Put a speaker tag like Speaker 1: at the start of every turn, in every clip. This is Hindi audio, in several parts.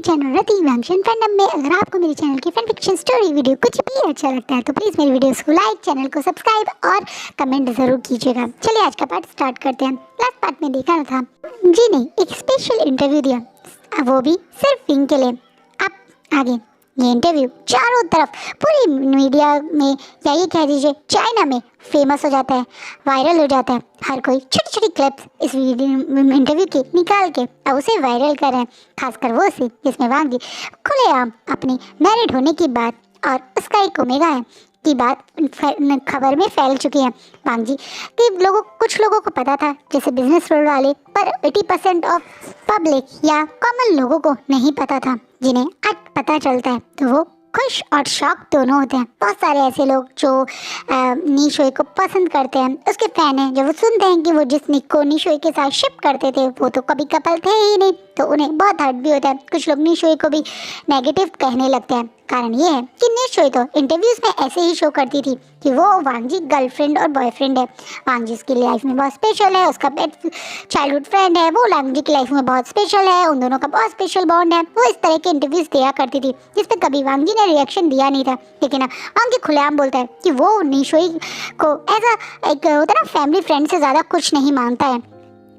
Speaker 1: मेरे चैनल रति वैंशन फैंडम में। अगर आपको मेरे चैनल की फैन फिक्शन स्टोरी वीडियो कुछ भी अच्छा लगता है तो प्लीज़ मेरी वीडियोस को लाइक, चैनल को सब्सक्राइब और कमेंट ज़रूर कीजिएगा। चलिए आज का पार्ट स्टार्ट करते हैं। लास्ट पार्ट में देखा था जी नहीं, एक स्पेशल इंटरव्यू दिया, वो भी सिर्फ विंग के लिए। अब आगे ये इंटरव्यू चारों तरफ पूरी मीडिया में या ये कह दीजिए चाइना में फेमस हो जाता है, वायरल हो जाता है। हर कोई छोटी छोटी क्लिप्स इस वीडियो इंटरव्यू की निकाल के अब उसे वायरल कर रहे हैं। खासकर वो सी जिसमें वांग जी खुलेआम अपनी मैरिड होने की बात और उसका एक ओमेगा है की बात खबर में फैल चुकी है। वांग जी कि कुछ लोगों को पता था, जैसे बिजनेस वर्ल्ड वाले, पर 80% ऑफ पब्लिक या कॉमन लोगों को नहीं पता था। जिन्हें आज पता चलता है तो वो खुश और शॉक दोनों होते हैं। बहुत सारे ऐसे लोग जो नी शोई को पसंद करते हैं, उसके फैन हैं, जब वो सुनते हैं कि वो जिस निक को नी शोई के साथ शिप करते थे वो तो कभी कपल थे ही नहीं, तो उन्हें बहुत हर्ट भी होता है। कुछ लोग नी शोई को भी नेगेटिव कहने लगते हैं। कारण ये है कि नी शोई तो इंटरव्यूज में ऐसे ही शो करती थी कि वो वांग जी गर्लफ्रेंड और बॉयफ्रेंड है। वांग जी उसकी लाइफ में बहुत स्पेशल है, उसका बेस्ट चाइल्डहुड फ्रेंड है, वो वांग जी की लाइफ में बहुत स्पेशल है, उन दोनों का बहुत स्पेशल बॉन्ड है। वो इस तरह के इंटरव्यूज दिया करती थी जिस पर कभी वांग जी ने रिएक्शन दिया नहीं था। लेकिन वांग जी खुलेआम बोलता है कि वो नी शोई को एज एक होता है ना फैमिली फ्रेंड से ज़्यादा कुछ नहीं मानता है।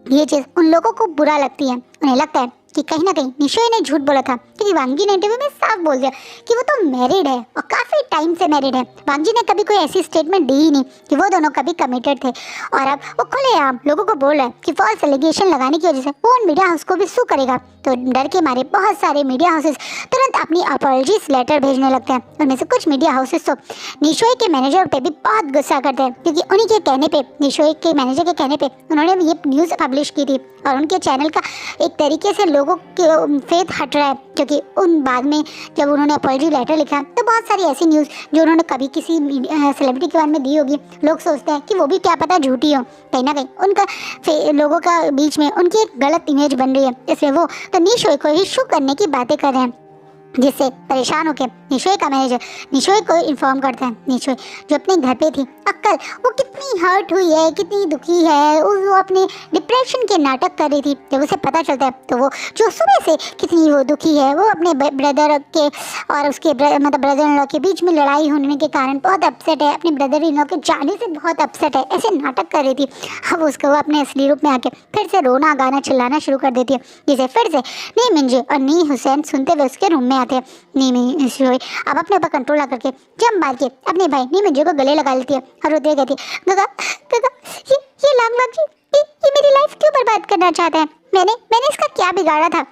Speaker 1: ये चीज़ उन लोगों को बुरा लगती है। उन्हें लगता है कि कहीं ना कहीं नी शोई ने झूठ बोला था, क्योंकि वांग जी ने इंटरव्यू में साफ बोल दिया कि वो तो मैरिड है और काफ़ी टाइम से मैरिड है। वांग जी ने कभी कोई ऐसी स्टेटमेंट दी ही नहीं कि वो दोनों कभी कमिटेड थे। और अब वो खुलेआम लोगों को बोल रहा है कि फॉल्स एलिगेशन लगाने की वजह से वो उन मीडिया हाउस को भी सू करेगा। तो डर के मारे बहुत सारे मीडिया हाउसेस तुरंत अपनी अपॉलजीज लेटर भेजने लगते हैं। उनमें से कुछ मीडिया हाउसेस तो नी शोई के मैनेजर पे भी बहुत गुस्सा करते हैं, क्योंकि उन्हीं के कहने पे, नी शोई के मैनेजर के कहने पे उन्होंने ये न्यूज़ पब्लिश की थी। और उनके चैनल का एक तरीके से लोगों के फेथ हट रहा है, क्योंकि उन बाद में जब उन्होंने अपॉलजी लेटर लिखा तो बहुत सारी ऐसी न्यूज़ जो उन्होंने कभी किसी सेलिब्रिटी के बारे में दी होगी, लोग सोचते हैं कि वो भी क्या पता झूठी हो। कहीं ना कहीं उनका लोगों का बीच में उनकी एक गलत इमेज बन रही है, इसलिए वो तो नी शोई को इशू करने की बातें कर रहे हैं, जिससे परेशान होकर नी शोई का मैनेजर नी शोई को इन्फॉर्म करता है। नी शोई जो अपने घर पे थी, अक्कल वो कितनी हर्ट हुई है, कितनी दुखी है, वो अपने डिप्रेशन के नाटक कर रही थी। जब उसे पता चलता है तो वो जो सुबह से कितनी वो दुखी है, वो अपने ब्रदर के और उसके मतलब ब्रदर इन लॉ के बीच में लड़ाई होने के कारण बहुत अपसेट है, अपने ब्रदर इन लॉ के जाने से बहुत अपसेट है, ऐसे नाटक कर रही थी। अब उसको वो अपने असली रूप में आके फिर से रोना गाना चिल्लाना शुरू कर देती है, जिसे फिर से नी मिंजे और नी हुसैन सुनते हुए उसके रूम में आते हैं। नी शोई अब अपने ऊपर कंट्रोल ना करके जम मार के अपने भाई नी मिंजे को गले लगा लेती है और रोते कहती है, गगा गगा ये लांगवांग जी ये मेरी लाइफ क्यों बर्बाद करना चाहता है? मैंने इसका क्या बिगाड़ा था?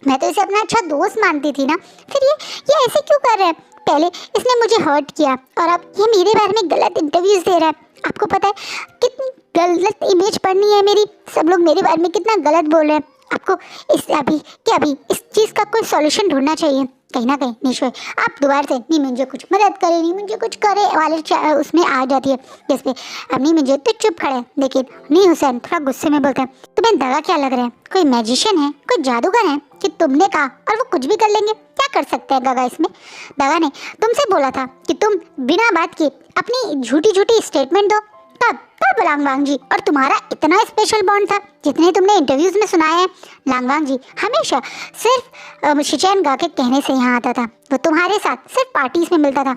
Speaker 1: मैं तो इसे अपना अच्छा दोस्त मानती थी ना, फिर ये ऐसे क्यों कर रहा है? पहले इसने मुझे हर्ट किया और अब ये मेरे बारे में गलत इंटरव्यूज दे रहा है। आपको पता है कितनी गलत इमेज पड़नी है मेरी, सब लोग मेरे बारे में कितना गलत बोल रहे हैं। आपको अभी इस चीज़ का कोई सॉल्यूशन ढूंढना चाहिए। कहीं ना कहीं नी शोई आप दोबारा से नी मिंजे कुछ मदद करे, नी मिंजे कुछ करे वाले उसमें आ जाती है, जिसपे अब नी मिंजे तो चुप खड़े हैं। लेकिन नी हुसैन थोड़ा गुस्से में बोलते हैं, तुम्हें दगा क्या लग रहा है? कोई मैजिशियन है, कोई जादूगर है कि तुमने कहा और वो कुछ भी कर लेंगे? क्या कर सकते हैं दगा इसमें? दगा ने तुमसे बोला था कि तुम बिना बात के अपनी झूठी झूठी स्टेटमेंट दो, तब लांगवांग जी और तुम्हारा इतना स्पेशल बॉन्ड था जितने तुमने इंटरव्यूज में सुनाया है। लांगवांग जी हमेशा सिर्फ शिचैन गा के कहने से यहाँ आता था, वो तुम्हारे साथ सिर्फ पार्टीज में मिलता था।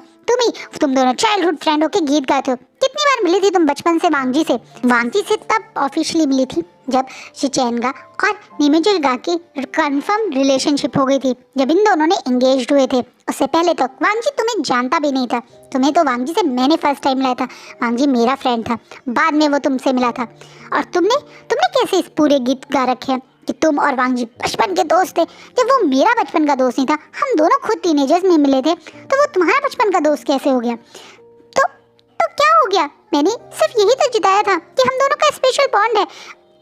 Speaker 1: तुम दोनों चाइल्डहुड फ्रेंड होके गीत गाते हो। कितनी बार मिली थी तुम बचपन से वांग जी से? वांग जी से तब ऑफिशियली मिली थी जब शिचैन गा और नी मिंजे गा की कंफर्म रिलेशनशिप हो गई थी, जब इन दोनों ने एंगेज्ड हुए थे। उससे पहले तो वांग जी तुम्हें जानता भी नहीं था, तुम्हें तो वांग जी से मैंने फर्स्ट टाइम मिला था। वांग जी मेरा फ्रेंड था, बाद में वो तुमसे मिला था। और तुमने कैसे इस पूरे गीत गा रखे हैं कि तुम और वांग जी बचपन के दोस्त थे, जब वो मेरा बचपन का दोस्त नहीं था। हम दोनों खुद टीनेजर्स में मिले थे, तो वो तुम्हारा बचपन का दोस्त कैसे हो गया? तो क्या हो गया? मैंने सिर्फ यही तो जिताया था कि हम दोनों का स्पेशल बॉन्ड है।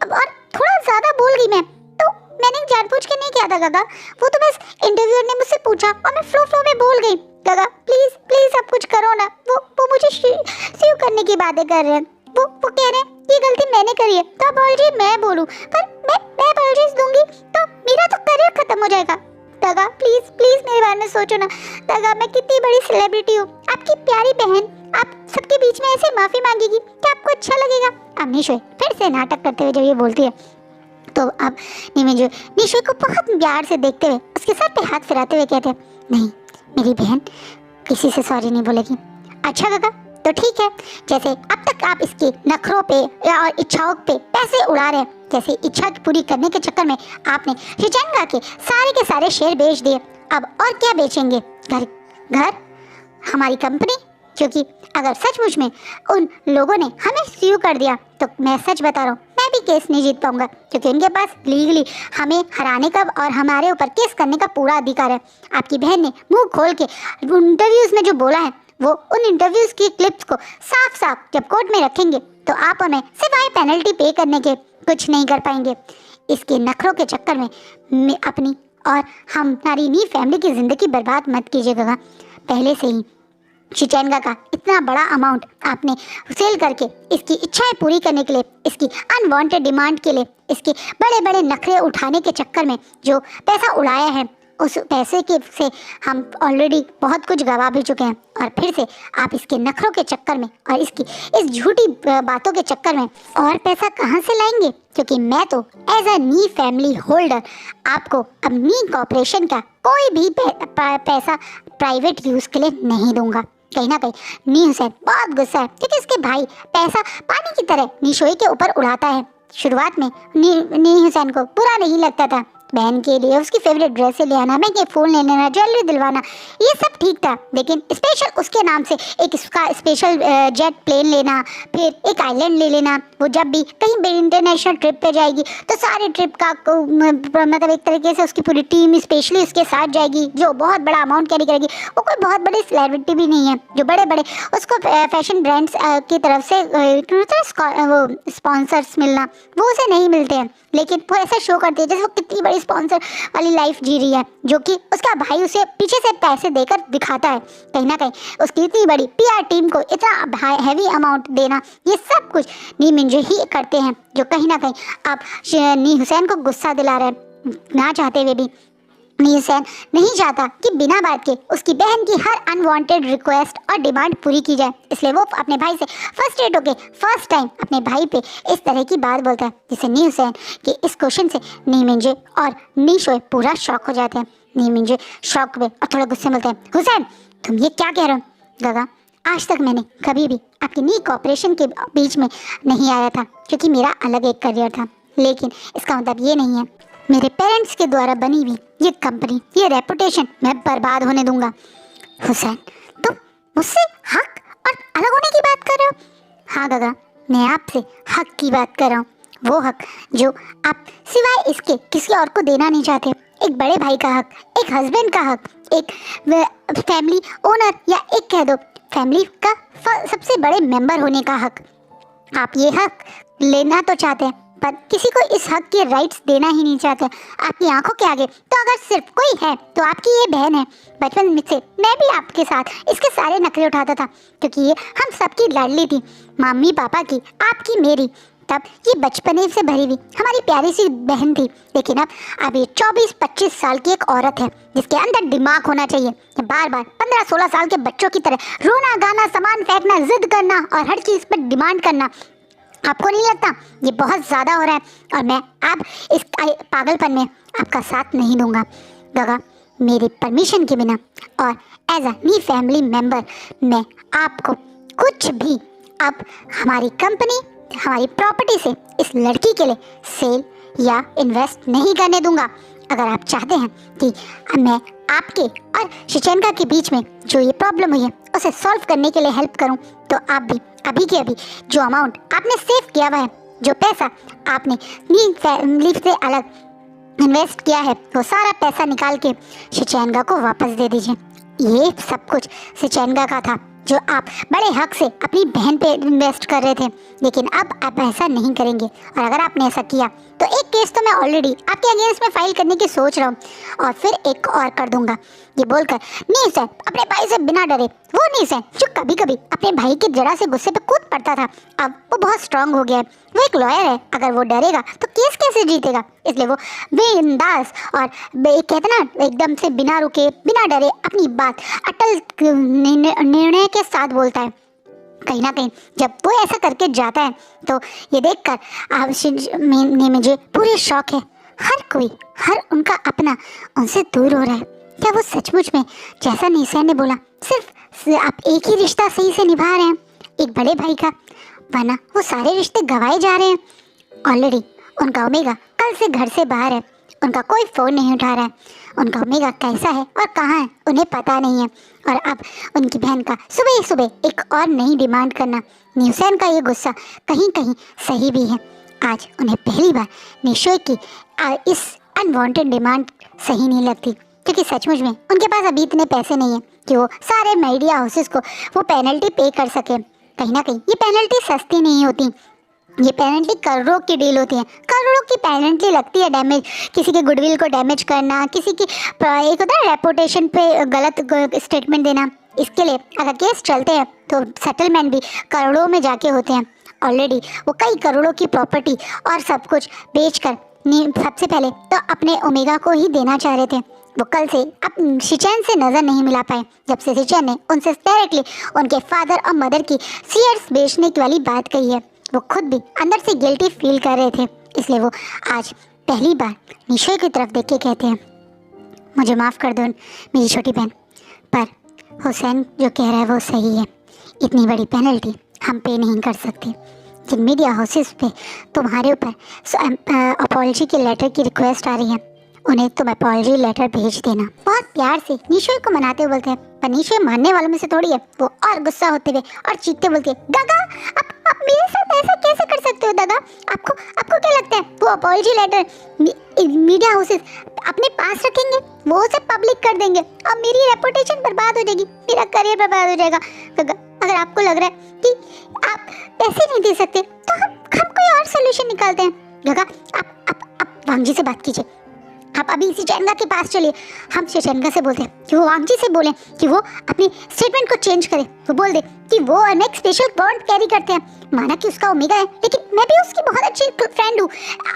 Speaker 1: और थोड़ा ज़्यादा बोल गई मैं, तो मैंने जानबूझ के नहीं किया था गगा, वो तो बस इंटरव्यूअर ने मुझसे पूछा और मैं फ्लो में बोल गई। गगा प्लीज़ अब कुछ करो ना। वो मुझे सीव करने की बातें कर रहे हैं, वो कह रहे हैं ये गलती मैंने करी है तो अपॉलजी मैं बोलूं, पर मैं अपॉलजीज दूंगी तो मेरा तो करियर खत्म हो जाएगा। दगा प्लीज मेरे बारे में सोचो ना। दगा मैं कितनी बड़ी सेलिब्रिटी हूँ, आपकी प्यारी बहन, आप सबके बीच में ऐसे माफी मांगेगी क्या आपको अच्छा लगेगा? अब नी शोई फिर से नाटक करते हुए जब ये बोलती है तो अब नीमिंजो निशुई को बहुत प्यार से देखते हुए उसके सर पे हाथ फिराते हुए कहते, नहीं, मेरी बहन किसी से सॉरी नहीं बोलेगी। अच्छा काका, तो ठीक है, जैसे अब तक आप इसके नखरों पे और इच्छाओं पे पैसे उड़ा रहे हैं, जैसे इच्छा पूरी करने के चक्कर में आपने शिचेंगा के सारे शेयर बेच दिए, अब और क्या बेचेंगे? घर, हमारी कंपनी, क्योंकि अगर सचमुच में उन लोगों ने हमें स्यू कर दिया तो मैं सच बता रहा हूँ, मैं भी केस नहीं जीत पाऊंगा, क्योंकि उनके पास लीगली हमें हराने का और हमारे ऊपर केस करने का पूरा अधिकार है। आपकी बहन ने मुंह खोल के इंटरव्यूज में जो बोला है, वो उन इंटरव्यूज की क्लिप्स को साफ साफ जब कोर्ट में रखेंगे तो आप हमें सिवाय पेनल्टी पे करने के कुछ नहीं कर पाएंगे। इसके नखरों के चक्कर में अपनी और हमारी नी फैमिली की ज़िंदगी बर्बाद मत कीजिएगा। पहले से ही शिचेंगा का इतना बड़ा अमाउंट आपने सेल करके इसकी इच्छाएं पूरी करने के लिए, इसकी अनवांटेड डिमांड के लिए, इसके बड़े बड़े नखरे उठाने के चक्कर में जो पैसा उड़ाया है, उस पैसे के से हम ऑलरेडी बहुत कुछ गवा भी चुके हैं, और फिर से आप इसके नखरों के चक्कर में और इसकी इस झूठी बातों के चक्कर में और पैसा कहाँ से लाएंगे? क्योंकि मैं तो एज अ नी फैमिली होल्डर आपको अब नी कॉर्पोरेशन का कोई भी पैसा प्राइवेट यूज़ के लिए नहीं दूंगा। कहीं ना कहीं नी हुसैन बहुत गुस्सा है, क्योंकि इसके भाई पैसा पानी की तरह निशोई के ऊपर उड़ाता है। शुरुआत में नी हुसैन को बुरा नहीं लगता था, बहन के लिए उसकी फेवरेट ड्रेसें ले आना, महंगे फ़ोन ले लेना, ज्वेलरी दिलवाना, ये सब ठीक था, लेकिन स्पेशल उसके नाम से एक इसका स्पेशल जेट प्लेन लेना, फिर एक आइलैंड ले लेना, वो जब भी कहीं इंटरनेशनल ट्रिप पे जाएगी तो सारे ट्रिप का मतलब एक तरीके से उसकी पूरी टीम स्पेशली उसके साथ जाएगी, जो बहुत बड़ा अमाउंट कैरी करेगी। वो कोई बहुत बड़ी सेलिब्रिटी भी नहीं है, जो बड़े बड़े उसको फैशन ब्रांड्स की तरफ से वो स्पॉन्सर्स मिलना वो उसे नहीं मिलते हैं, लेकिन वो ऐसा शो करती है जैसे वो कितनी बड़ी स्पॉन्सर वाली लाइफ जी रही है, जो कि उसका भाई उसे पीछे से पैसे देकर दिखाता है। कहीं ना कहीं उसकी इतनी बड़ी पीआर टीम को इतना हैवी अमाउंट देना, ये सब कुछ नी मिंजो ही करते हैं, जो कहीं ना कहीं अब नी हुसैन को गुस्सा दिला रहे हैं। ना चाहते हुए भी नी हुसैन नहीं चाहता कि बिना बात के उसकी बहन की हर अनवांटेड रिक्वेस्ट और डिमांड पूरी की जाए, इसलिए वो अपने भाई से फ्रस्ट्रेट होकर फर्स्ट टाइम अपने भाई पे इस तरह की बात बोलता है, जिससे नी हुसैन के इस क्वेश्चन से नी मिंजे और नी शोए पूरा शॉक हो जाते हैं। नी मिंजे शॉक में और थोड़ा गुस्से में बोलते हैं, हुसैन तुम ये क्या कह रहे हो? दादा, आज तक मैंने कभी भी आपकी नी कॉर्पोरेशन के बीच में नहीं आया था, क्योंकि मेरा अलग एक करियर था, लेकिन इसका मतलब ये नहीं है मेरे पेरेंट्स के द्वारा बनी हुई ये कंपनी, ये रेपुटेशन मैं बर्बाद होने दूंगा। हुसैन, तुम मुझसे हक और अलग होने की बात कर रहे हो? हाँ दादा, मैं आपसे हक की बात कर रहा हूँ, वो हक जो आप सिवाय इसके किसी और को देना नहीं चाहते। एक बड़े भाई का हक, एक हस्बैंड का हक, एक फैमिली ओनर, या एक कह दो फैमिली का सबसे बड़े मेंबर होने का हक। आप ये हक लेना तो चाहते हैं, पर किसी को इस हक के राइट्स देना ही नहीं चाहते। आपकी आंखों के आगे तो अगर सिर्फ कोई है तो आपकी ये बहन है। बचपन में से मैं भी आपके साथ इसके सारे नखरे उठाता था, क्योंकि ये हम सबकी लाडली थी, मम्मी पापा की, आपकी, मेरी। तब ये बचपने से भरी हुई हमारी प्यारी सी बहन थी, लेकिन अब ये 24-25 साल की एक औरत है, जिसके अंदर दिमाग होना चाहिए। बार बार 15-16 साल के बच्चों की तरह रोना गाना, सामान फेंकना, जिद करना और हर चीज़ पर डिमांड करना, आपको नहीं लगता ये बहुत ज़्यादा हो रहा है? और मैं अब इस पागलपन में आपका साथ नहीं दूंगा। दादा, मेरी परमिशन के बिना और एज अ नी फैमिली मेंबर मैं आपको कुछ भी अब हमारी कंपनी, हमारी प्रॉपर्टी से इस लड़की के लिए सेल या इन्वेस्ट नहीं करने दूंगा। अगर आप चाहते हैं कि मैं आपके और शिचेंगा के बीच में जो ये प्रॉब्लम हुई है उसे सॉल्व करने के लिए हेल्प करूं, तो आप भी अभी के अभी जो अमाउंट आपने सेव किया हुआ है, जो पैसा आपने नी फैमिली से अलग इन्वेस्ट किया है, वो सारा पैसा निकाल के शिचेंगा को वापस दे दीजिए। ये सब कुछ शिचेंगा का था, जो आप बड़े हक से अपनी बहन पे इन्वेस्ट कर रहे थे, लेकिन अब आप ऐसा नहीं करेंगे। और अगर आपने ऐसा किया तो एक केस तो मैं ऑलरेडी आपके अगेंस्ट में फाइल करने की सोच रहा हूँ, और फिर एक और कर दूंगा। ये बोलकर नहीं सर अपने भाई से बिना डरे, वो नहीं सर जो कभी कभी अपने भाई के जरा से गुस्से पे कूद पड़ता था, अब वो बहुत स्ट्रांग हो गया है, वो एक लॉयर है। अगर वो डरेगा तो केस कैसे जीतेगा? इसलिए वो बिंदास और कहते ना एकदम से बिना रुके, बिना डरे अपनी बात अटल निर्णय के साथ बोलता है। कहीं ना कहीं जब वो ऐसा करके जाता है तो ये देखकर मुझे पूरे शौक है, हर उनका अपना उनसे दूर हो रहा है। क्या वो सचमुच में जैसा निशा ने बोला सिर्फ आप एक ही रिश्ता सही से निभा रहे हैं, एक बड़े भाई का, वरना वो सारे रिश्ते गंवाए जा रहे हैं। ऑलरेडी उनका ओमेगा कल से घर से बाहर है, उनका कोई फ़ोन नहीं उठा रहा है। उनका ओमेगा कैसा है और कहाँ है उन्हें पता नहीं है। और अब उनकी बहन का सुबह ही सुबह एक और नई डिमांड करना, न्यूसैन का ये गुस्सा कहीं कहीं सही भी है। आज उन्हें पहली बार निशोई की इस अनवांटेड डिमांड सही नहीं लगती, क्योंकि सचमुच में उनके पास अभी इतने पैसे नहीं है कि वो सारे मीडिया हाउसेस को वो पेनल्टी पे कर सके। कहीं ना कहीं ये पेनल्टी सस्ती नहीं होती, ये पेनल्टी करोड़ों की डील होती है। करोड़ों की पेनल्टी लगती है, डैमेज, किसी के गुडविल को डैमेज करना, किसी की एक होता है रेपुटेशन पे गलत स्टेटमेंट देना। इसके लिए अगर केस चलते हैं तो सेटलमेंट भी करोड़ों में जाके होते हैं। ऑलरेडी वो कई करोड़ों की प्रॉपर्टी और सब कुछ बेचकर सबसे पहले तो अपने ओमेगा को ही देना चाह रहे थे। वो कल से अब शिचैन से नज़र नहीं मिला पाए जब से शिचैन ने उनसे डायरेक्टली उनके फादर और मदर की शेयर्स बेचने की वाली बात कही है। वो खुद भी अंदर से गिल्टी फील कर रहे थे, इसलिए वो आज पहली बार निशोई की तरफ देख के कहते हैं, मुझे माफ़ कर दो मेरी छोटी बहन, पर हुसैन जो कह रहा है वो सही है। इतनी बड़ी पेनल्टी हम पे नहीं कर सकते। जिन मीडिया हाउसेस पे तुम्हारे ऊपर अपॉलजी के लेटर की रिक्वेस्ट आ रही है, उन्हें तुम अपॉलजी लेटर भेज देना। बहुत प्यार से निशोई को मनाते हुए बोलते हैं, पर निशोई मानने वालों में से थोड़ी है। वो और गुस्सा होते हुए और चीखते बोलती है, दादा आप मेरे साथ ऐसा कैसे कर सकते हो दादा? आपको क्या लगता है वो अपॉलजी लेटर मीडिया हाउसेस अपने पास रखेंगे, वो उसे पब्लिक कर देंगे और मेरी रेपुटेशन बर्बाद हो जाएगी, मेरा करियर बर्बाद हो जाएगा। अगर आपको लग रहा है कि आप पैसे नहीं दे सकते तो हम कोई और सोल्यूशन निकालते हैं। गगा आप वांगजी से बात कीजिए, आप अभी शिचैनगा के पास चलिए। हम शिचैनगा से बोलते हैं कि वो वांगजी से बोलें कि वो अपनी स्टेटमेंट को चेंज करे। वो बोल दे कि वो हमें एक स्पेशल बॉन्ड कैरी करते हैं, माना कि उसका ओमेगा है लेकिन मैं भी उसकी बहुत अच्छी फ्रेंड हूँ।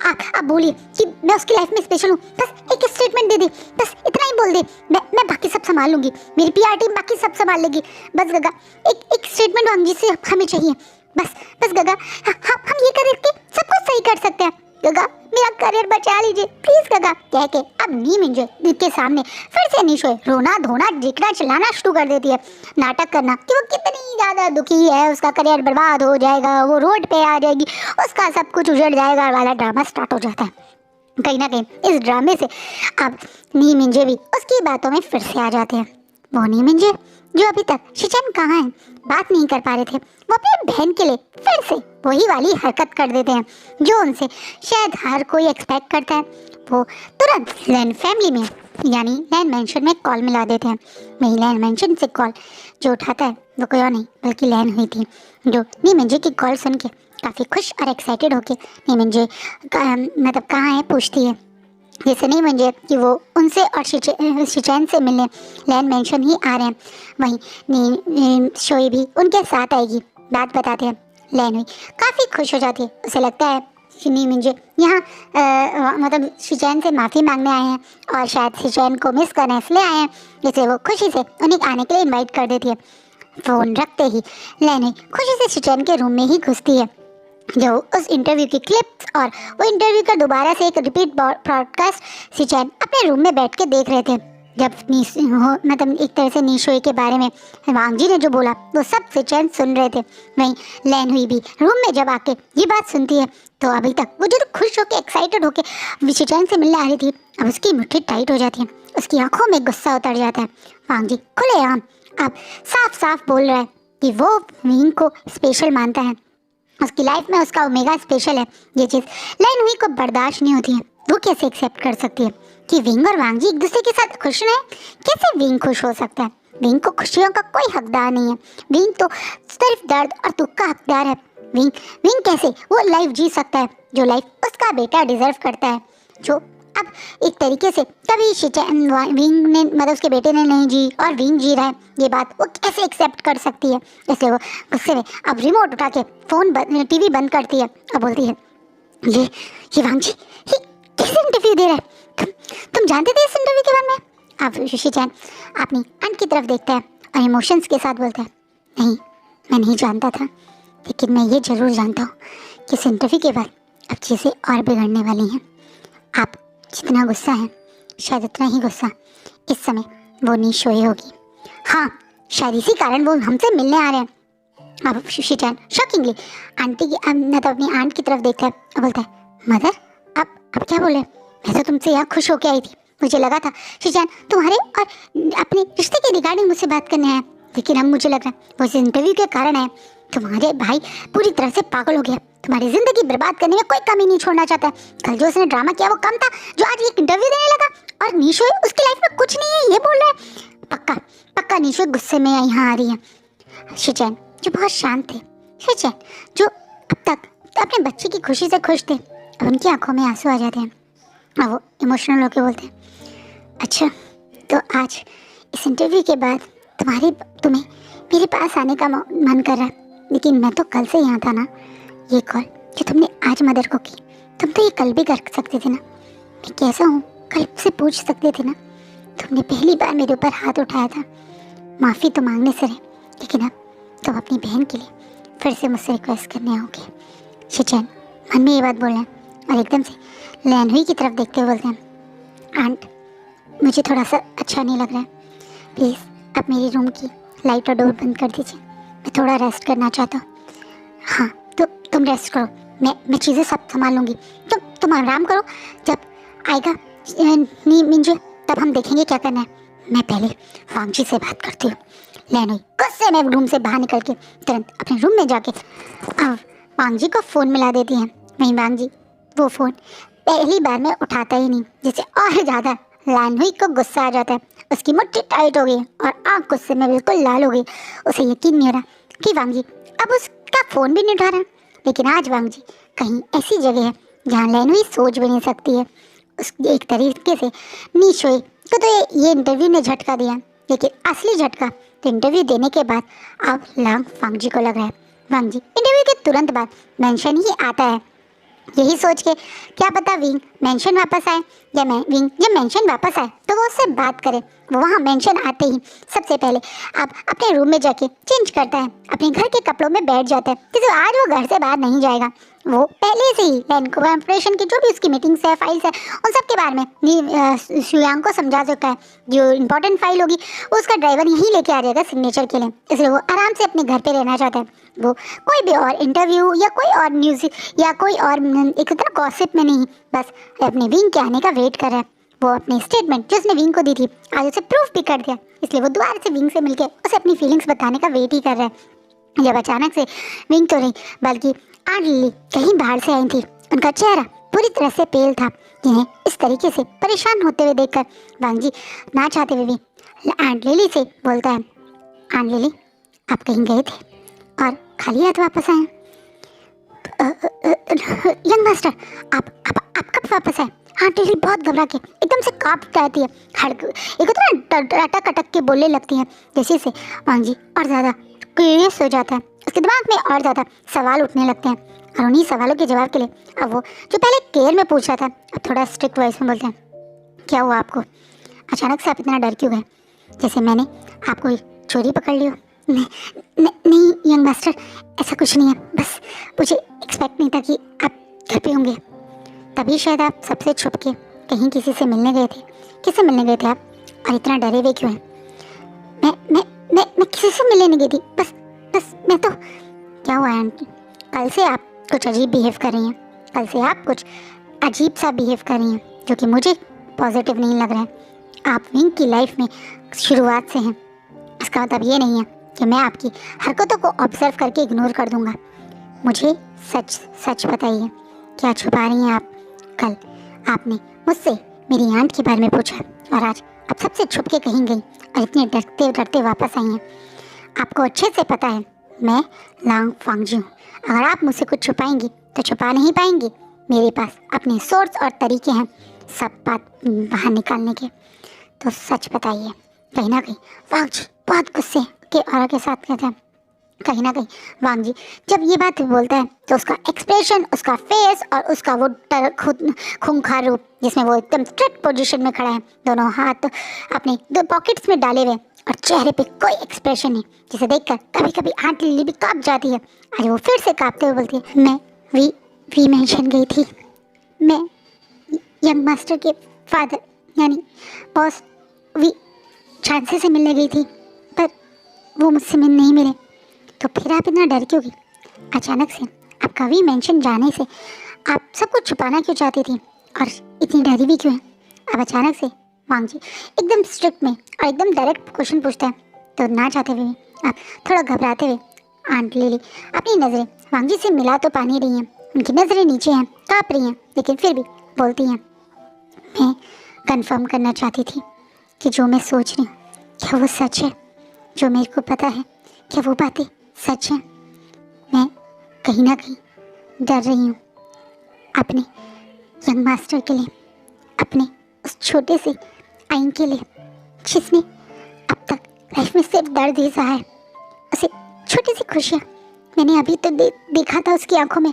Speaker 1: आप बोलिए कि मैं उसकी लाइफ में स्पेशल हूँ, बस एक स्टेटमेंट दे दे, बस इतना ही बोल दे, मैं बाकी सब संभाल लूँगी, मेरी PR टीम बाकी सब संभाल लेगी। बस गगा एक स्टेटमेंट वांगजी से हमें चाहिए, बस गगा हम ये करके सब कुछ सही कर सकते हैं। गगा मेरा करियर बचा लीजिए प्लीज गगा, कह के अब नी मिंजे के सामने फिर से निशोई रोना धोना जिकड़ा चिल्लाना शुरू कर देती है, नाटक करना कि वो कितनी ज़्यादा दुखी है, उसका करियर बर्बाद हो जाएगा, वो रोड पे आ जाएगी, उसका सब कुछ उजड़ जाएगा वाला ड्रामा स्टार्ट हो जाता है। कहीं ना कहीं इस ड्रामे से अब नी मिंजे भी उसकी बातों में फिर से आ जाते हैं। वो नी मिंजे जो अभी तक शिचैन कहाँ है बात नहीं कर पा रहे थे, वो अपनी बहन के लिए फिर से वही वाली हरकत कर देते हैं जो उनसे शायद हर कोई एक्सपेक्ट करता है। वो तुरंत लैन फैमिली में यानी लैन मेंशन में कॉल मिला देते हैं। वही लैन मेंशन से कॉल जो उठाता है वो कोई और नहीं बल्कि लैन हुई थी, जो नी मिंजे की कॉल सुन के काफ़ी खुश और एक्साइटेड होके नी मिंजे मतलब कहाँ है पूछती है। जैसे नहीं मिंजे कि वो उनसे और शिचैन से मिलने लैन मेंशन ही आ रहे हैं, वहीं शोई भी उनके साथ आएगी। बात बताते हैं लैन हुई काफ़ी खुश हो जाती है, उसे लगता है कि नी मिंजे यहाँ मतलब शिचैन से माफ़ी मांगने आए हैं और शायद शिचैन को मिस करने इसलिए आए हैं, जिसे वो खुशी से उन्हें आने के लिए इन्वाइट कर देती है। फ़ोन रखते ही लैन हुई खुशी से शिचैन के रूम में ही घुसती है, जो उस इंटरव्यू की क्लिप्स और वो इंटरव्यू का दोबारा से एक रिपीट ब्रॉडकास्ट शिचैन अपने रूम में बैठ के देख रहे थे। जब मतलब एक तरह से निशोई के बारे में वांगजी ने जो बोला वो सब शिचैन सुन रहे थे। वहीं लैन हुई भी रूम में जब आके ये बात सुनती है तो अभी तक वो जो खुश होके एक्साइटेड होके शिचैन से मिलने आ रही थी, अब उसकी मुट्ठी टाइट हो जाती है, उसकी आंखों में गुस्सा उतर जाता है। वांगजी खुलेआम अब साफ साफ बोल रहा है कि वो विंग को स्पेशल मानता है, उसकी लाइफ में उसका ओमेगा स्पेशल है। ये चीज़ लैन हुई को बर्दाश्त नहीं होती है, वो कैसे एक्सेप्ट कर सकती है कि विंग और वांगजी एक दूसरे के साथ खुश रहे? कैसे विंग खुश हो सकता है? विंग को खुशियों का कोई हकदार नहीं है, विंग तो सिर्फ दर्द और दुख का हकदार है। विंग कैसे वो लाइफ जी सकता है जो लाइफ उसका बेटा डिजर्व करता है, जो अब एक तरीके से कभी शिचैन विंग ने मतलब उसके बेटे ने नहीं जी और विंग जी रहा है, ये बात वो कैसे एक्सेप्ट कर सकती है? इसलिए वो गुस्से में अब रिमोट उठा के TV बंद करती है और बोलती है, ये वांगजी ये कैसे इंटरव्यू दे रहा है? तुम जानते थे इस इंटरव्यू के बारे में? अब शिचैन अपनी आंट की तरफ देखता है और इमोशंस के साथ बोलता है, नहीं मैं नहीं जानता था, लेकिन मैं ये ज़रूर जानता हूँ कि इस इंटरव्यू के बाद अब चीज़ें और बिगड़ने वाली हैं। आप जितना गुस्सा है, शायद उतना ही गुस्सा इस समय वो नीशोए होगी। हाँ, शायद इसी कारण वो हमसे मिलने आ रहे हैं। अब शिचैन शॉकिंगली आंटी की मतलब अपनी आंट की तरफ देखता है और बोलता है, मदर आप क्या बोले? मैं तो तुमसे यहाँ खुश होके आई थी। मुझे लगा था शिचैन तुम्हारे और अपने रिश्ते के रिगार्डिंग मुझसे बात करने आया, लेकिन अब मुझे लग रहा है वो इस इंटरव्यू के कारण है। तुम्हारे भाई पूरी तरह से पागल हो गया, तुम्हारी जिंदगी बर्बाद करने में कोई कमी नहीं छोड़ना चाहता। कल जो उसने ड्रामा किया वो कम था जो आज एक इंटरव्यू देने लगा, और नीशो उसकी लाइफ में कुछ नहीं है ये बोल रहा है। पक्का पक्का नीशो गुस्से में यहाँ आ रही है। शिचैन जो बहुत शांत थे, शिचैन जो अब तक अपने बच्चे की खुशी से खुश थे, अब उनकी आंखों में आंसू आ जाते हैं और वो इमोशनल होकर बोलते हैं, अच्छा तो आज इस इंटरव्यू के बाद तुम्हें मेरे पास आने का मन कर रहा है, लेकिन मैं तो कल से यहाँ था ना। ये कॉल जो तुमने आज मदर को की, तुम तो ये कल भी कर सकते थे ना। मैं कैसा हूँ कल से पूछ सकते थे ना। तुमने पहली बार मेरे ऊपर हाथ उठाया था, माफ़ी तो मांगने से रहे, लेकिन अब तुम अपनी बहन के लिए फिर से मुझसे रिक्वेस्ट करने आओगे। शिचैन मन में ये बात बोल रहे हैं और एकदम से लैनहुई की तरफ देखते हुए बोलते हैं, आंट मुझे थोड़ा सा अच्छा नहीं लग रहा है, प्लीज़ आप मेरी रूम की लाइट और डोर बंद कर दीजिए, मैं थोड़ा रेस्ट करना चाहता हूँ। हाँ तो तुम रेस्ट करो, मैं चीज़ें सब संभाल लूँगी, तुम आराम करो। जब आएगा मिंजो तब हम देखेंगे क्या करना है। मैं पहले वांगजी से बात करती हूँ। लैनहुई गुस्से में रूम से बाहर निकल के तुरंत अपने रूम में जाके वांगजी को फ़ोन मिला देती हैं। वहीं वांगजी वो फ़ोन पहली बार में उठाता ही नहीं, जिससे और ज़्यादा लैनहुई को गुस्सा आ जाता है। उसकी मुट्ठी टाइट हो गई और आँख गुस्से में बिल्कुल लाल हो गई। उसे यकीन नहीं हो रहा कि वांगजी अब उसका फ़ोन भी नहीं उठा रहा। लेकिन आज वांगजी कहीं ऐसी जगह है जहाँ लैनहुई सोच भी नहीं सकती है। उस एक तरीके से नीशोए को तो ये इंटरव्यू ने झटका दिया, लेकिन असली झटका तो इंटरव्यू देने के बाद अब वांगजी को लग रहा है। वांगजी इंटरव्यू के तुरंत बाद मेंशन ही आता है, यही सोच के क्या पता विंग मेंशन वापस आए, या विंग जब मेंशन वापस आए तो वो उससे बात करे। वो वहाँ मेंशन आते ही सबसे पहले अब अपने रूम में जाके चेंज करता है, अपने घर के कपड़ों में बैठ जाता है, क्योंकि आज वो घर से बाहर नहीं जाएगा। वो पहले से ही लैंड कॉर्पोरेशन की जो भी उसकी मीटिंग्स है, फाइल्स है, उन सब के बारे में शुयांग को समझा चुका है। जो इंपॉर्टेंट फाइल होगी वो उसका ड्राइवर यहीं लेके आ जाएगा सिग्नेचर के लिए, इसलिए वो आराम से अपने घर पे रहना चाहता है। वो कोई भी और इंटरव्यू या कोई और न्यूज़ या कोई और एक तरह गॉसिप में नहीं, बस अपने विंग के आने का वेट कर रहा है। वो अपनी स्टेटमेंट जो उसने विंग को दी थी आज उसे प्रूफ भी कर दिया, इसलिए वो दोबारा से विंग से मिलकर उसे अपनी फीलिंग्स बताने का वेट ही कर रहा है। जब अचानक से विंग तो नहीं बल्कि आंट लिली कहीं बाहर से आई थी। उनका चेहरा पूरी तरह से पेल था, जिन्हें इस तरीके से परेशान होते हुए देखकर वांगजी ना चाहते हुए भी आंट लिली से बोलता है, आंट लिली आप कहीं गए थे और खाली हाथ वापस आए? यंग मास्टर आप कब वापस आए? आंट लिली बहुत घबरा के एकदम से कांप जाती है, एक अटक अटक के बोलने लगती है, जैसे से वांगजी और ज़्यादा क्यूरियस हो जाता है। उसके दिमाग में और ज़्यादा सवाल उठने लगते हैं और उन्हीं सवालों के जवाब के लिए अब वो जो पहले केयर में पूछ रहा था अब थोड़ा स्ट्रिक्ट वॉइस में बोलते हैं, क्या हुआ आपको? अचानक से आप इतना डर क्यों गए, जैसे मैंने आपको चोरी पकड़ ली हो? नहीं यंग मास्टर ऐसा कुछ नहीं है, बस मुझे एक्सपेक्ट नहीं था कि आप घर पे होंगे। तभी शायद आप सबसे छुप के कहीं किसी से मिलने गए थे। किससे मिलने गए थे आप और इतना डरे हुए क्यों हैं? मैं किसी से मिलने नहीं गई थी, बस मैं तो। क्या हुआ आंटी? कल से आप कुछ अजीब बिहेव कर रही हैं, कल से आप कुछ अजीब सा बिहेव कर रही हैं जो कि मुझे पॉजिटिव नहीं लग रहा है। आप विंग की लाइफ में शुरुआत से हैं, इसका मतलब ये नहीं है कि मैं आपकी हरकतों को ऑब्जर्व करके इग्नोर कर दूंगा। मुझे सच बताइए, क्या छुपा रही हैं आप? कल आपने मुझसे मेरी आंट के बारे में पूछा और आज आप सबसे छुप के कहीं गई और इतने डरते डरते वापस आई हैं। आपको अच्छे से पता है मैं वांगजी हूँ। अगर आप मुझसे कुछ छुपाएंगी तो छुपा नहीं पाएंगी। मेरे पास अपने सोर्स और तरीके हैं सब बात बाहर निकालने के। तो सच बताइए। कहीं ना कहीं वांगजी बहुत गुस्से के और के साथ कहते हैं। कहीं ना कहीं वांगजी जब ये बात बोलता है तो उसका एक्सप्रेशन, उसका फेस और उसका वो खूंखार रूप जिसमें वो एकदम स्ट्रिक्ट पोजीशन में खड़ा है, दोनों हाथ अपने दो पॉकेट्स में डाले हुए और चेहरे पे कोई एक्सप्रेशन नहीं, जिसे देखकर कभी कभी आंट लिली भी कांप जाती है। आज वो फिर से कांपते हुए बोलती है, मैं वी मेंशन गई थी, मैं यंग मास्टर के फादर यानी बॉस वी चांसे से मिलने गई थी, पर वो मुझसे मिल नहीं मिले। तो फिर आप इतना डर क्यों गई? अचानक से आपका वी मेंशन जाने से आप सब कुछ छुपाना क्यों चाहती थी और इतनी डरी भी क्यों है? अब अचानक से वांग जी एकदम स्ट्रिक्ट में और एकदम डायरेक्ट क्वेश्चन पूछता है। तो ना चाहते हुए भी आप थोड़ा घबराते हुए आंट लिली अपनी नज़रें वांग जी से मिला तो पा नहीं रही हैं, उनकी नज़रें नीचे हैं, काँप रही हैं, लेकिन फिर भी बोलती हैं, मैं कंफर्म करना चाहती थी कि जो मैं सोच रही हूँ क्या वो सच है, जो मेरे को पता है क्या वो बातें सच हैं। मैं कहीं ना कहीं डर रही हूँ अपने यंग मास्टर के लिए, अपने उस छोटे से आइन के लिए जिसने अब तक लाइफ में सिर्फ दर्द ही सहा है। उसे छोटी सी खुशियाँ मैंने अभी तो देखा था उसकी आंखों में,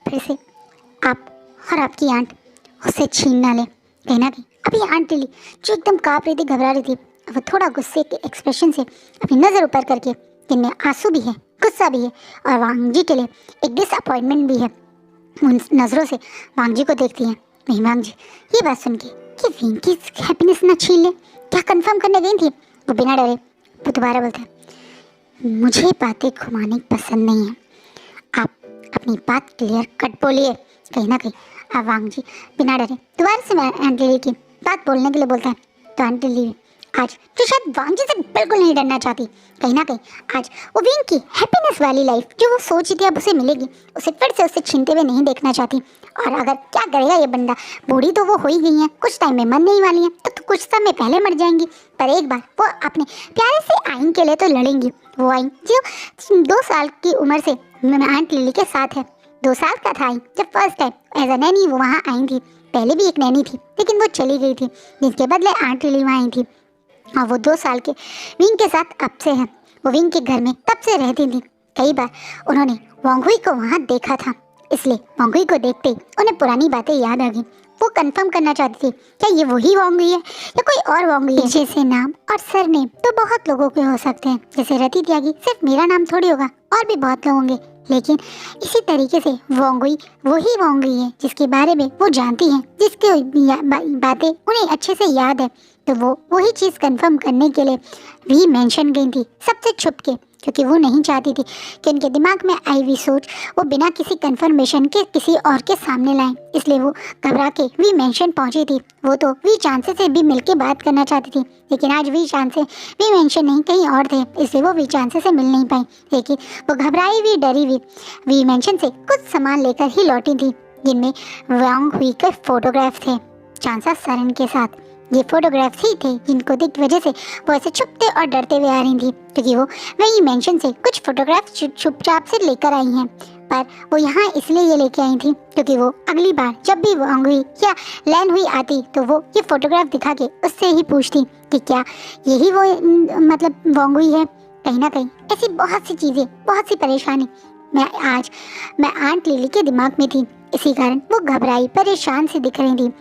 Speaker 1: फिर से आप और आपकी आंट उसे छीन ना ले। कहीं ना कहीं अभी आंट लिली जो एकदम काँप रही थी, घबरा रही थी, वो थोड़ा गुस्से के एक्सप्रेशन से अपनी नज़र ऊपर करके, जिनमें आंसू भी है, गुस्सा भी है और वांग जी के लिए एक डिसअपॉइंटमेंट भी है, उन नज़रों से वांग जी को देखती हैं। नहीं वांग जी ये बात सुन के कि विंग की हैप्पीनेस ना छीन ले, क्या कंफर्म करने गई थी? वो बिना डरे वो दोबारा बोलता है, मुझे बातें घुमाने पसंद नहीं है, आप अपनी बात क्लियर कट बोलिए। कहीं ना कहीं अब वांग जी बिना डरे दोबारा से आंट लिली की बात बोलने के लिए बोलता है। तो आंट लिली आज जो शायद वांग जी से बिल्कुल नहीं डरना चाहती, कहीं ना कहीं आज वो विंग की हैप्पीनेस वाली लाइफ जो वो सोच रही थी अब उसे मिलेगी, उसे फिर से उससे छीनते हुए नहीं देखना चाहती। और अगर क्या करेगा ये बंदा, बूढ़ी तो वो हो ही गई है, कुछ टाइम में मरने ही वाली है, तो कुछ समय पहले मर जाएंगी, पर एक बार वो अपने प्यारे से आइन के लिए तो लड़ेंगी। वो आइन जो 2 साल की उम्र से आंट लिली के साथ है, 2 साल का था आइन जब first time as a nanny वो वहाँ आई थी। पहले भी एक नैनी थी लेकिन वो चली गई थी, जिसके बदले आंट लिली वहाँ आई थी। और वो 2 साल के विंग के साथ अब से है, वो विंग के घर में तब से रहती थी। कई बार उन्होंने वांगहुई को वहाँ देखा था, इसलिए वांगहुई को देखते ही उन्हें पुरानी बातें याद आ गई। वो कंफर्म करना चाहती थी क्या ये वही वांगहुई है या कोई और वांगहुई है। जैसे नाम और सरनेम तो बहुत लोगों के हो सकते हैं, जैसे रति त्यागी सिर्फ मेरा नाम थोड़ी होगा, और भी बहुत लोग होंगे, लेकिन इसी तरीके से वांगहुई वही वांगहुई है जिसके बारे में वो जानती हैं, जिसकी बातें उन्हें अच्छे से याद है। तो वो वही चीज़ कंफर्म करने के लिए भी मेंशन गई थी सबसे छुप के, क्योंकि वो नहीं चाहती थी कि उनके दिमाग में आई हुई सोच वो बिना किसी कंफर्मेशन के किसी और के सामने लाएं। इसलिए वो घबरा के वी मेंशन पहुंची थी। वो तो वी चांसे से भी मिलके बात करना चाहती थी, लेकिन आज वी चांसे वी मेंशन नहीं कहीं और थे, इसलिए वो वी चांसे से मिल नहीं पाई। लेकिन वो घबराई हुई डरी हुई वी मेंशन से कुछ सामान लेकर ही लौटी थी, जिनमें वांगहुई के फोटोग्राफ थे चांसा सरन के साथ। ये फोटोग्राफ्स ही थे जिनको देख वजह से वो ऐसे छुपते और डरते हुए आ रही थी, क्योंकि वो वही मेंशन से कुछ फोटोग्राफ्स चुपचाप से लेकर आई हैं। पर वो यहाँ इसलिए ये लेके आई थी क्योंकि वो अगली बार जब भी वांगहुई या लैन हुई आती तो वो ये फोटोग्राफ दिखा के उससे ही पूछती कि क्या यही वो मतलब वांगहुई है। कहीं ना कहीं ऐसी बहुत सी चीज़ें, बहुत सी परेशानी मैं आंट लिली के दिमाग में थी, इसी कारण वो घबराई परेशान सी दिख रही थी।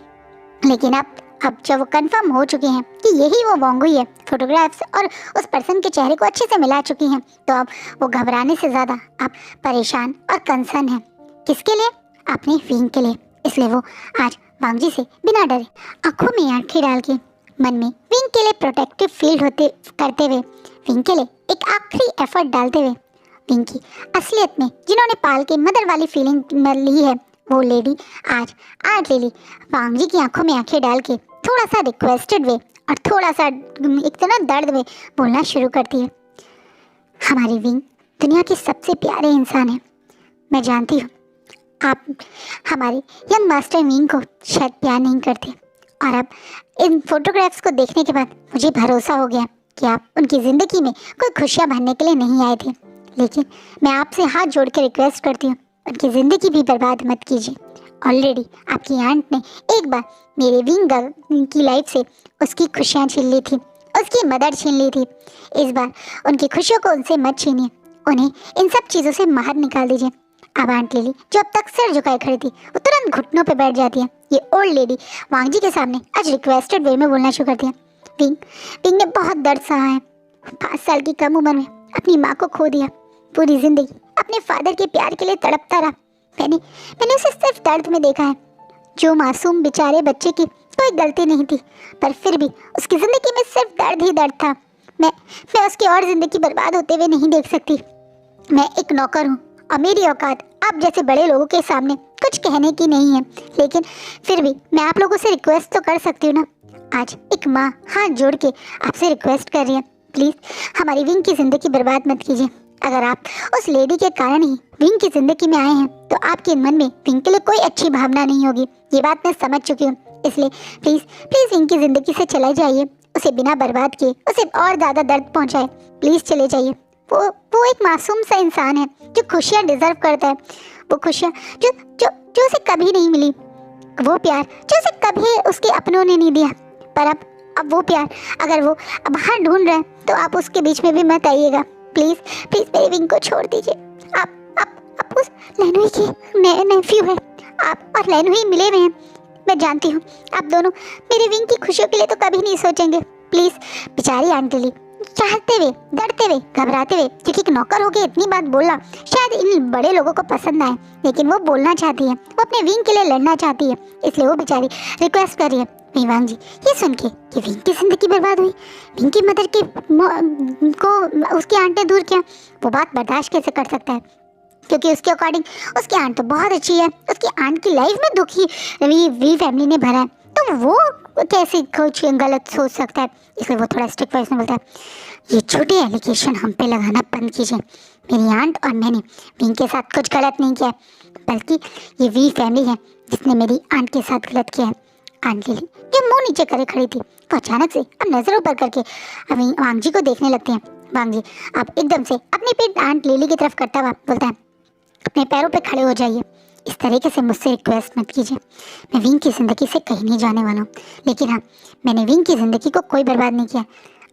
Speaker 1: लेकिन अब जब वो कंफर्म हो चुके हैं कि यही वो वांगहुई है, फोटोग्राफ्स और उस पर्सन के चेहरे को अच्छे से मिला चुकी हैं, तो अब वो घबराने से ज़्यादा अब परेशान और कंसर्न है। किसके लिए? अपने विंग के लिए। इसलिए वो आज वांग जी से बिना डरे आंखों में आंखें डाल के मन में विंग के लिए प्रोटेक्टिव फील्ड करते हुए, विंग के लिए एक आखिरी एफर्ट डालते हुए, विंग की असलियत में जिन्होंने पाल के मदर वाली फीलिंग ली है, वो लेडी आज आंट लिली वांग जी की आंखों में आंखें डाल के थोड़ा सा रिक्वेस्टेड वे और थोड़ा सा एक तरह दर्द में बोलना शुरू करती है। हमारी विंग दुनिया के सबसे प्यारे इंसान है। मैं जानती हूँ आप हमारे यंग मास्टर विंग को शायद प्यार नहीं करते, और अब इन फोटोग्राफ्स को देखने के बाद मुझे भरोसा हो गया कि आप उनकी ज़िंदगी में कोई खुशियाँ भरने के लिए नहीं आए थे। लेकिन मैं आपसे हाथ जोड़ के रिक्वेस्ट करती हूँ, उनकी ज़िंदगी भी बर्बाद मत कीजिए। ऑलरेडी आपकी आंट ने एक बार मेरे विंग की लाइफ से उसकी खुशियाँ छीन ली थी, उसकी मदर छीन ली थी। इस बार उनकी खुशियों को उनसे मत छीनिए, उन्हें इन सब चीज़ों से बाहर निकाल दीजिए। अब आंट लिली जो अब तक सिर झुकाए खड़ी थी वो तुरंत घुटनों पे बैठ जाती है। ये ओल्ड लेडी वांग जी के सामने आज रिक्वेस्टेड वे में बोलना शुरू करती है। विंग ने बहुत दर्द सहा है, 5 साल की कम उम्र में अपनी माँ को खो दिया। पूरी जिंदगी अपने फादर के प्यार के लिए तड़पता रहा। मैंने उसे सिर्फ दर्द में देखा है। जो मासूम बेचारे बच्चे की कोई गलती नहीं थी, पर फिर भी उसकी जिंदगी में सिर्फ दर्द ही दर्द था। मैं उसकी और जिंदगी बर्बाद होते हुए नहीं देख सकती। मैं एक नौकर हूँ और मेरी औकात आप जैसे बड़े लोगों के सामने कुछ कहने की नहीं है, लेकिन फिर भी मैं आप लोगों से रिक्वेस्ट तो कर सकती हूँ ना। आज एक माँ हाथ जोड़ के आपसे रिक्वेस्ट कर रही है, प्लीज़ हमारी विंग की ज़िंदगी बर्बाद मत कीजिए। अगर आप उस लेडी के कारण ही विंग की ज़िंदगी में आए हैं तो आपके मन में विंग के लिए कोई अच्छी भावना नहीं होगी। ये बात मैं समझ चुकी हूँ, इसलिए प्लीज़ विंग की ज़िंदगी से चले जाइए। उसे बिना बर्बाद किए उसे और ज़्यादा दर्द पहुँचाए, प्लीज़ चले जाइए। वो एक मासूम सा इंसान है जो खुशियाँ डिजर्व करता है। वो खुशियाँ जो जो जो उसे कभी नहीं मिली, वो प्यार जो उसे कभी उसके अपनों ने नहीं दिया। पर अब वो प्यार अगर वो बाहर ढूंढ रहे हैं तो आप उसके बीच में भी मत आइएगा। प्लीज़ मेरी विंग को छोड़ दीजिए। आप उस लेनुई की नेफ्यू है, आप और लेनुई मिले हुए हैं। मैं जानती हूँ आप दोनों मेरी विंग की खुशियों के लिए तो कभी नहीं सोचेंगे। प्लीज़ बेचारी आंटी ली चाहते हुए, डरते हुए, घबराते हुए, क्योंकि एक नौकर होके इतनी बात बोलना शायद इन बड़े लोगों को पसंद ना आए, लेकिन वो बोलना चाहती है, वो अपने विंग के लिए लड़ना चाहती है, इसलिए वो बेचारी रिक्वेस्ट कर रही है। विवांग जी ये सुन के कि विंग की जिंदगी बर्बाद हुई, विंग की मदर के को उसकी आंट ने दूर किया, वो बात बर्दाश्त कैसे कर सकता है? क्योंकि उसके अकॉर्डिंग उसकी आंट तो बहुत अच्छी है, उसकी आंट की लाइफ में दुखी वी फैमिली ने भरा है, तो वो कैसे कुछ गलत सोच सकता है? इसलिए वो थोड़ा स्ट्रिक्ट वॉइस में बोलता है, ये छोटे एलिगेशन हम पे लगाना बंद कीजिए। मेरी आंट और मैंने विंग के साथ कुछ गलत नहीं किया, बल्कि ये वी फैमिली है जिसने मेरी आंट के साथ गलत किया है। आंट लिली जो मुंह नीचे करे खड़ी थी, वो अचानक से अब नजर ऊपर करके अभी वांग जी को देखने लगते हैं। वांग जी आप एकदम से अपनी पीठ आंट लिली की तरफ करता हुआ बोलता है, अपने पैरों पे खड़े हो जाइए। इस तरीके से मुझसे रिक्वेस्ट मत कीजिए। मैं विंग की ज़िंदगी से कहीं नहीं जाने वाला हूँ, लेकिन हाँ मैंने विंग की ज़िंदगी को कोई बर्बाद नहीं किया।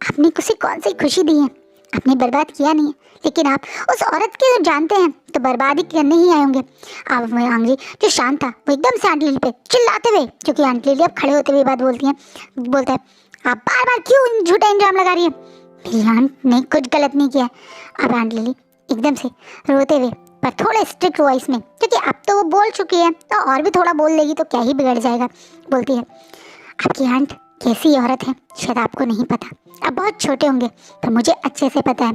Speaker 1: आपने उसे कौन सी खुशी दी है? आपने बर्बाद किया नहीं है, लेकिन आप उस औरत के जानते हैं तो बर्बादी करने ही आए होंगे। अब वांग जी जो शांत था वो एकदम से आंट लिली पे चिल्लाते हुए, क्योंकि आंट लिली अब खड़े होते हुए बात बोलती हैं, बोलता है, आप बार बार क्यों झूठा इंजाम लगा रही है? मेरी आंट ने कुछ गलत नहीं किया। अब आंट लिली एकदम से रोते हुए पर थोड़े स्ट्रिक्ट वॉइस में, क्योंकि अब तो वो बोल चुकी है तो और भी थोड़ा बोल लेगी तो क्या ही बिगड़ जाएगा, बोलती है, आपकी आंट कैसी औरत है शायद आपको नहीं पता, आप बहुत छोटे होंगे, पर मुझे अच्छे से पता है।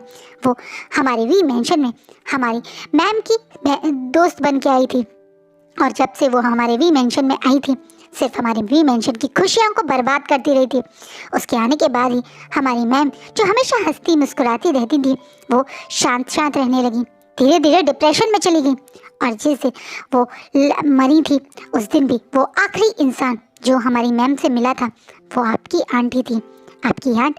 Speaker 1: वो हमारे वी मेंशन में हमारी मैम की दोस्त बन के आई थी, और जब से वो हमारे वी मेंशन में आई थी सिर्फ हमारे वी मेंशन की खुशियों को बर्बाद करती रही थी। उसके आने के बाद ही हमारी मैम जो हमेशा हंसती मुस्कुराती रहती थी वो शांत रहने लगी, धीरे धीरे डिप्रेशन में चली गई, और जिस दिन वो मरी थी उस दिन भी वो आखिरी इंसान जो हमारी मैम से मिला था वो आपकी आंटी थी। आपकी आंट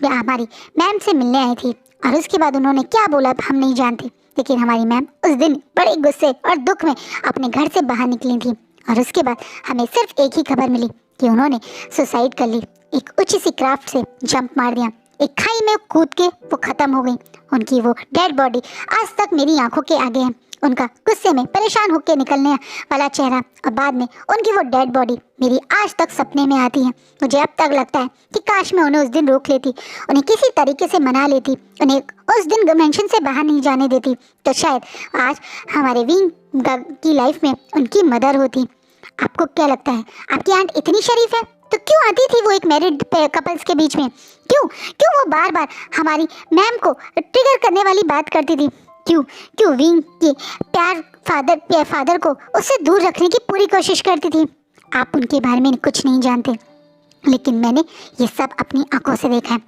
Speaker 1: हमारी मैम से मिलने आई थी, और उसके बाद उन्होंने क्या बोला हम नहीं जानते, लेकिन हमारी मैम उस दिन बड़े गुस्से और दुख में अपने घर से बाहर निकली थी, और उसके बाद हमें सिर्फ एक ही खबर मिली कि उन्होंने सुसाइड कर ली। एक ऊंची सी क्राफ्ट से जंप मार दिया, एक खाई में कूद के वो ख़त्म हो गई। उनकी वो डेड बॉडी आज तक मेरी आंखों के आगे है, उनका गुस्से में परेशान होकर निकलने वाला चेहरा, और बाद में उनकी वो डेड बॉडी मेरी आज तक सपने में आती है। मुझे अब तक लगता है कि काश मैं उन्हें उस दिन रोक लेती, उन्हें किसी तरीके से मना लेती, उन्हें उस दिन मेंशन से बाहर नहीं जाने देती, तो शायद आज हमारे विंग की लाइफ में उनकी मदर होती। आपको क्या लगता है आपकी आंट इतनी शरीफ है तो क्यों आती थी वो एक मैरिड कपल्स के बीच में? क्यों वो बार बार हमारी मैम को ट्रिगर करने वाली बात करती थी? क्यों विंग के फादर को उससे दूर रखने की पूरी कोशिश करती थी? आप उनके बारे में कुछ नहीं जानते, लेकिन मैंने ये सब अपनी आंखों से देखा है।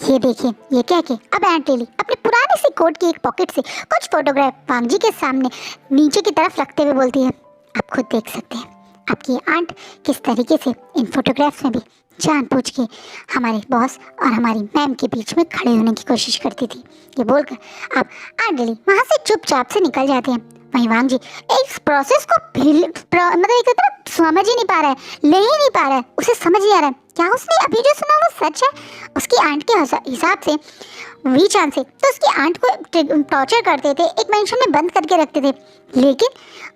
Speaker 1: ये देखिए, ये कह के अब आंट लिली अपने पुराने से कोट की एक पॉकेट से कुछ फोटोग्राफ वांग जी के सामने नीचे की तरफ रखते हुए बोलती है, आप खुद देख सकते हैं आपकी आंट किस तरीके से इन फोटोग्राफ्स में भी जानबूझ के हमारे बॉस और हमारी मैम के बीच में खड़े होने की कोशिश करती थी। ये बोलकर अब आंट लिली वहाँ से चुपचाप से निकल जाते हैं। वहीं वांग जी इस प्रोसेस को मतलब एक तरह समझ ही नहीं पा रहा है, ले ही नहीं पा रहा है, उसे समझ ही आ रहा है क्या उसने अभी जो सुना वो सच है। उसकी आंट के हिसाब से वी चांद से तो उसकी आंट को टॉर्चर करते थे, एक मेंशन में बंद करके रखते थे, लेकिन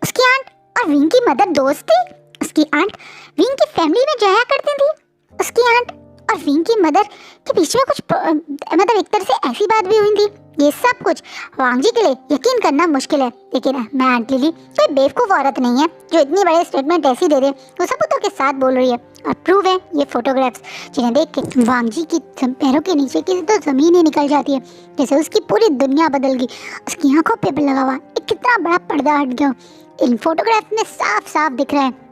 Speaker 1: उसकी आंट और विंग की मदर दोस्त थी। उसकी आंट विंग की फैमिली में जाया करती थी। उसकी आंट और विंग की मदर के बीच में कुछ मतलब एक तरह से ऐसी बात भी हुई थी। ये सब कुछ वांग जी के लिए यकीन करना मुश्किल है, लेकिन मैं आंट लिली कोई बेवकूफ़ औरत नहीं है जो इतनी बड़े स्टेटमेंट ऐसी दे दे। वो सबूतों के साथ बोल रही है और प्रूव है ये फोटोग्राफ्स, जिन्हें देख के वांग जी की पैरों के नीचे की तो ज़मीन ही निकल जाती है, जैसे उसकी पूरी दुनिया बदल गई। उसकी आंखों पे लगा हुआ एक कितना बड़ा पर्दा हट गया। इन फोटोग्राफ में साफ साफ दिख रहा है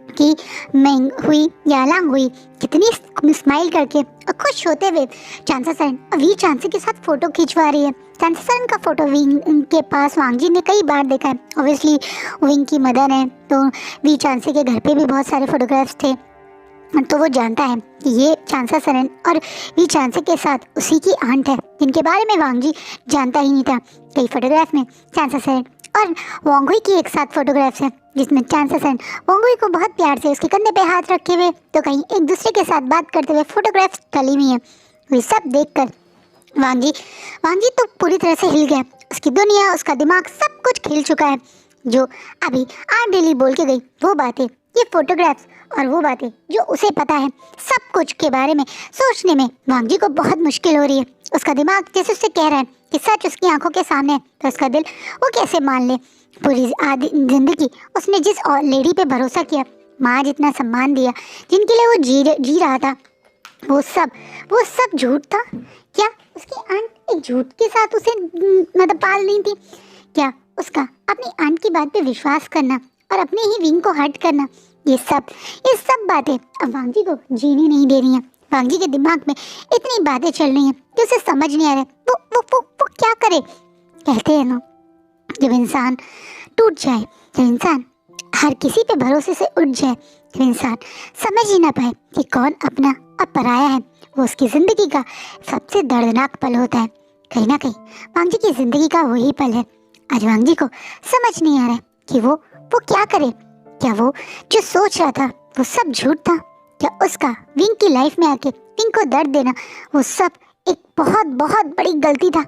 Speaker 1: कि मैंग हुई या लांग हुई कितनी स्माइल करके और खुश होते हुए चांसा सरन वी चांसी के साथ फोटो खिंचवा रही है। चांसा सरन का फोटो विंग के पास वांग जी ने कई बार देखा है। ऑब्वियसली विंग की मदर है तो वी चांसी के घर पे भी बहुत सारे फोटोग्राफ्स थे, तो वो जानता है कि ये चांसा सरन और वी चांसे के साथ उसी की आंट है, जिनके बारे में वांग जी जानता ही नहीं था। कई फोटोग्राफ में चांसा सरन और वांग की एक साथ फोटोग्राफ्स है जिसमें चांसा सरन वांग को बहुत प्यार से उसके कंधे पे हाथ रखे हुए तो कहीं एक दूसरे के साथ बात करते हुए फोटोग्राफ्स डली हुई है। वे सब देखकर वांग जी तो पूरी तरह से हिल गया। उसकी दुनिया, उसका दिमाग, सब कुछ खिल चुका है। जो अभी आंट लिली बोल के गई वो बातें, ये फोटोग्राफ्स और वो बातें जो उसे पता है, सब कुछ के बारे में सोचने में वांग जी को बहुत मुश्किल हो रही है। उसका दिमाग जैसे उससे कह रहा है कि सच उसकी आंखों के सामने है, तो उसका दिल वो कैसे मान ले। पूरी आधी जिंदगी उसने जिस और लेडी पे भरोसा किया, माँ जितना सम्मान दिया, जिनके लिए वो जी रहा था, वो सब झूठ था। क्या उसकी आंट एक झूठ के साथ उसे मतलब पाल रही थी? क्या उसका अपनी आंट की बात पे विश्वास करना और अपने ही विंग को हर्ट करना, ये सब बातें अब वांग जी को जीने नहीं दे रही हैं। वांग जी के दिमाग में इतनी बातें चल रही हैं कि उसे समझ नहीं आ रहा है वो क्या करे। कहते हैं ना, जब इंसान टूट जाए, जब इंसान हर किसी पे भरोसे से उठ जाए, जब इंसान समझ ही ना पाए कि कौन अपना और पराया है, वो उसकी ज़िंदगी का सबसे दर्दनाक पल होता है। कहीं ना कहीं वांग जी की ज़िंदगी का वही पल है। आज वांग जी को समझ नहीं आ रहा है कि वो क्या करे। क्या वो जो सोच रहा था वो सब झूठ था? क्या उसका विंग की लाइफ में आके विंग को दर्द देना वो सब एक बहुत बहुत बड़ी गलती था?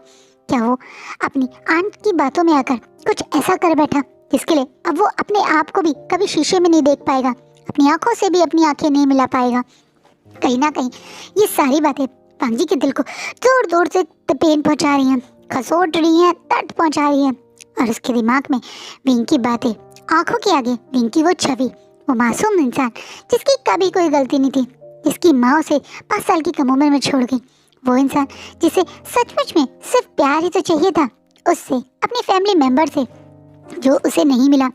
Speaker 1: क्या वो अपनी आंट की बातों में आकर कुछ ऐसा कर बैठा जिसके लिए अब वो अपने आप को भी कभी शीशे में नहीं देख पाएगा, अपनी आंखों से भी अपनी आंखें नहीं मिला पाएगा? कहीं ना कहीं ये सारी बातें वांग जी के दिल को जोर जोर से पेन पहुंचा रही हैं, खसोट रही हैं, दर्द पहुंचा रही हैं। और उसके दिमाग में विंग की बातें, आंखों के आगे विंग की वो छवि, वो मासूम इंसान जिसकी कभी कोई गलती नहीं थी, जिसकी माँ उसे 5 साल की कम उम्र में छोड़ गई, वो इंसान जिसे सचमुच में सिर्फ प्यार ही तो चाहिए था, उससे, अपनी फैमिली मेंबर से, जो उसे नहीं मिला।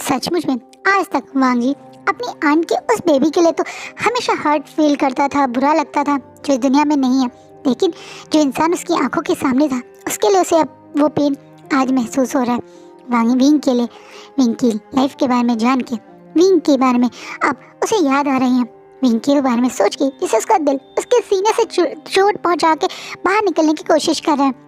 Speaker 1: सचमुच में आज तक वांग जी अपनी आंट के उस बेबी के लिए तो हमेशा हर्ट फील करता था, बुरा लगता था, जो इस दुनिया में नहीं है। लेकिन जो इंसान उसकी आंखों के सामने था, उसके लिए उसे अब वो पेन आज महसूस हो रहा है। विंग के लिए, विंग की लाइफ के बारे में जान के, विंग के बारे में अब उसे याद आ रही है, विंग के बारे में सोच के जिसे उसका दिल उसके सीने से चोट पहुंचा के बाहर निकलने की कोशिश कर रहा है।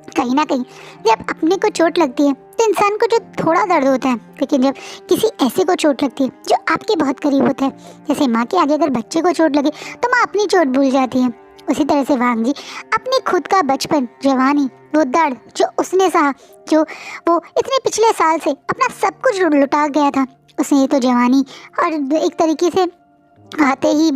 Speaker 1: कहीं ना कहीं जब अपने को चोट लगती है तो इंसान को जो थोड़ा दर्द होता है, लेकिन जब किसी ऐसे को चोट लगती है जो आपके बहुत करीब होता है, जैसे माँ के आगे अगर बच्चे को चोट लगे तो माँ अपनी चोट भूल जाती है, उसी तरह से वांग जी अपने खुद का बचपन, जवानी, वो दर्द जो उसने सहा, जो वो इतने पिछले साल से अपना सब कुछ लुटा गया था, उसने तो जवानी और एक तरीके से आते ही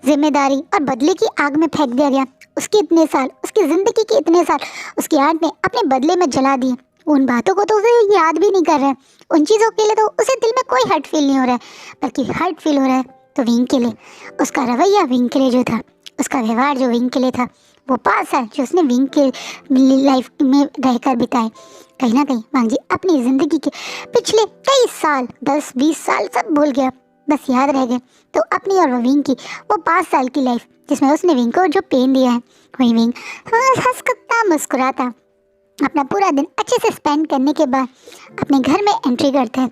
Speaker 1: जिम्मेदारी और बदले की आग में फेंक दिया गया। उसके इतने साल, उसकी ज़िंदगी के इतने साल उसकी आंट ने अपने बदले में जला दिए। उन बातों को तो उसे याद भी नहीं कर रहा है, उन चीज़ों के लिए तो उसे दिल में कोई हर्ट फील नहीं हो रहा है, बल्कि हर्ट फील हो रहा है तो विंग के लिए, उसका रवैया विंग के लिए जो था, उसका व्यवहार जो विंग के लिए था, वो 5 साल जो उसने विंग के लाइफ में रहकर बिताए। कहीं ना कहीं वांग जी अपनी ज़िंदगी के पिछले कई साल, 10-20 साल सब भूल गया, बस याद रह गए तो अपनी और विंग की वो 5 साल की लाइफ जिसमें उसने विंग को जो पेन दिया है। वही विंग हंसता मुस्कुराता अपना पूरा दिन अच्छे से स्पेंड करने के बाद अपने घर में एंट्री करता है।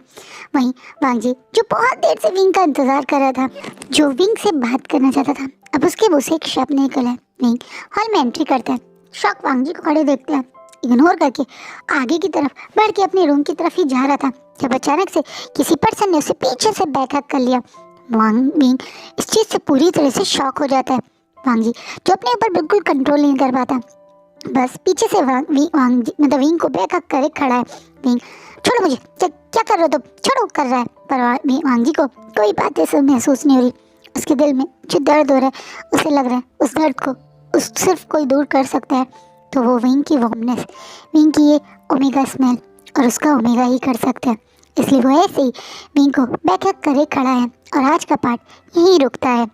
Speaker 1: वहीं वांग जी जो बहुत देर से विंग का इंतज़ार कर रहा था, जो विंग से बात करना चाहता था, अब उसके मुँह से एक शब्द निकला है। विंग हॉल में एंट्री करता है, शॉक वांग जी को खड़े देखते हैं, इग्नोर करके आगे की तरफ बढ़ के अपने रूम की तरफ ही जा रहा था, जब अचानक से किसी पर्सन ने उसे पीछे से बैकअप कर लिया। विंग इस चीज़ से पूरी तरह से शॉक हो जाता है। वांग जी जो अपने ऊपर बिल्कुल कंट्रोल नहीं कर पाता, बस पीछे से विंग को बैकअप करे खड़ा है। विंग छोड़ो मुझे, क्या कर रहे हो तुम, छोड़ो कर रहा है, पर वांग जी को कोई बात ऐसे महसूस नहीं हो रही। उसके दिल में जो दर्द हो रहा है उसे लग रहा है उस दर्द को उस सिर्फ कोई दूर कर सकता है, तो वो विंग की वार्मनेस, विंग की ये ओमेगा स्मेल और उसका ओमेगा ही कर सकता है। इसलिए वो ऐसे ही विंग को बैकअप करे खड़ा है और आज का पार्ट यही रुकता है।